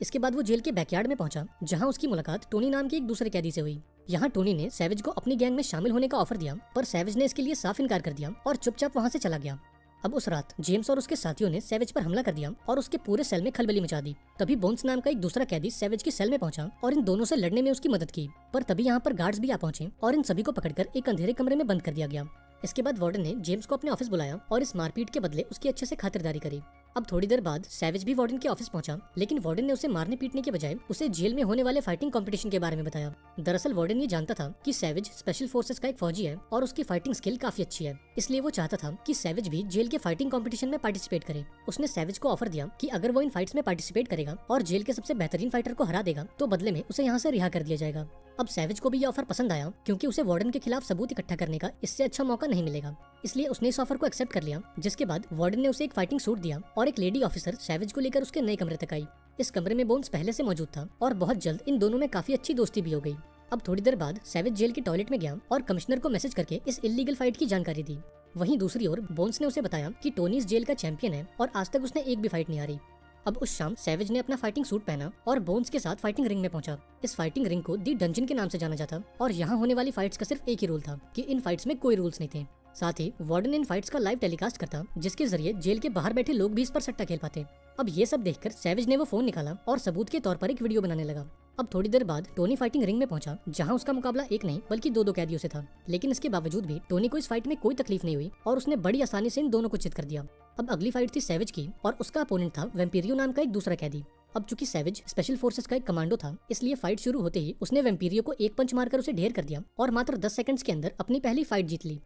इसके बाद वो जेल के बैकयार्ड में पहुंचा, जहां उसकी मुलाकात टोनी नाम के एक दूसरे कैदी से हुई। यहाँ टोनी ने सैवेज को अपनी गैंग में शामिल होने का ऑफर दिया, पर सैवेज ने इसके लिए साफ इनकार कर दिया और चुपचाप वहाँ से चला गया। अब उस रात जेम्स और उसके साथियों ने सैवेज पर हमला कर दिया और उसके पूरे सेल में खलबली मचा दी। तभी बोन्स नाम का एक दूसरा कैदी सैवेज की सेल में पहुंचा और इन दोनों से लड़ने में उसकी मदद की। पर तभी यहाँ पर गार्ड्स भी आ पहुंचे और इन सभी को पकड़कर एक अंधेरे कमरे में बंद कर दिया गया। इसके बाद वार्डन ने जेम्स को अपने ऑफिस बुलाया और इस मारपीट के बदले उसकी अच्छे से खातिरदारी करी। अब थोड़ी देर बाद सैवेज भी वार्डन के ऑफिस पहुंचा, लेकिन वार्डन ने उसे मारने पीटने के बजाय उसे जेल में होने वाले फाइटिंग कंपटीशन के बारे में बताया। दरअसल वार्डन ये जानता था कि सैवेज स्पेशल फोर्सेस का एक फौजी है और उसकी फाइटिंग स्किल काफी अच्छी है, इसलिए वो चाहता था कि सैवेज भी जेल के फाइटिंग कंपटीशन में पार्टिसिपेट करे। उसने सैवेज को ऑफर दिया कि अगर वो इन फाइट्स में पार्टिसिपेट करेगा और जेल के सबसे बेहतरीन फाइटर को हरा देगा तो बदले में उसे यहाँ से रिहा कर दिया जाएगा। अब सैवेज को भी ये ऑफर पसंद आया, क्योंकि उसे वार्डन के खिलाफ सबूत इकट्ठा करने का इससे अच्छा मौका नहीं मिलेगा, इसलिए उसने इस ऑफर को एक्सेप्ट कर लिया। जिसके बाद वार्डन ने उसे एक फाइटिंग सूट दिया और एक लेडी ऑफिसर सैवेज को लेकर उसके नए कमरे तक आई। इस कमरे में बोन्स पहले से मौजूद था और बहुत जल्द इन दोनों में काफी अच्छी दोस्ती भी हो गई। अब थोड़ी देर बाद सैवेज जेल के टॉयलेट में गया और कमिश्नर को मैसेज करके इस इल्लीगल फाइट की जानकारी दी। वहीं दूसरी ओर बोन्स ने उसे बताया कि टोनी इस जेल का चैंपियन है और आज तक उसने एक भी फाइट नहीं हारी। अब उस शाम सैवेज ने अपना फाइटिंग सूट पहना और बोन्स के साथ फाइटिंग रिंग में पहुंचा। इस फाइटिंग रिंग को दी डंजन के नाम से जाना जाता और यहाँ होने वाली फाइट्स का सिर्फ एक ही रूल था कि इन फाइट्स में कोई रूल्स नहीं थे। साथ ही वार्डन इन फाइट्स का लाइव टेलीकास्ट करता, जिसके जरिए जेल के बाहर बैठे लोग भी इस पर सट्टा खेल पाते। अब ये सब देखकर सैवेज ने वो फोन निकाला और सबूत के तौर पर एक वीडियो बनाने लगा। अब थोड़ी देर बाद टोनी फाइटिंग रिंग में पहुंचा, जहां उसका मुकाबला एक नहीं बल्कि दो कैदियों से था, लेकिन इसके बावजूद भी टोनी को इस फाइट में कोई तकलीफ नहीं हुई और उसने बड़ी आसानी से इन दोनों को चित कर दिया। अब अगली फाइट थी सैवेज की और उसका अपोनेंट था वैम्पीरियो नाम का एक दूसरा कैदी। अब चूंकि सैवेज स्पेशल फोर्सेस का एक कमांडो था, इसलिए फाइट शुरू होते ही उसने वैम्पीरियो को एक पंच मारकर उसे ढेर कर दिया और मात्र 10 सेकंड्स के अंदर अपनी पहली फाइट जीत ली।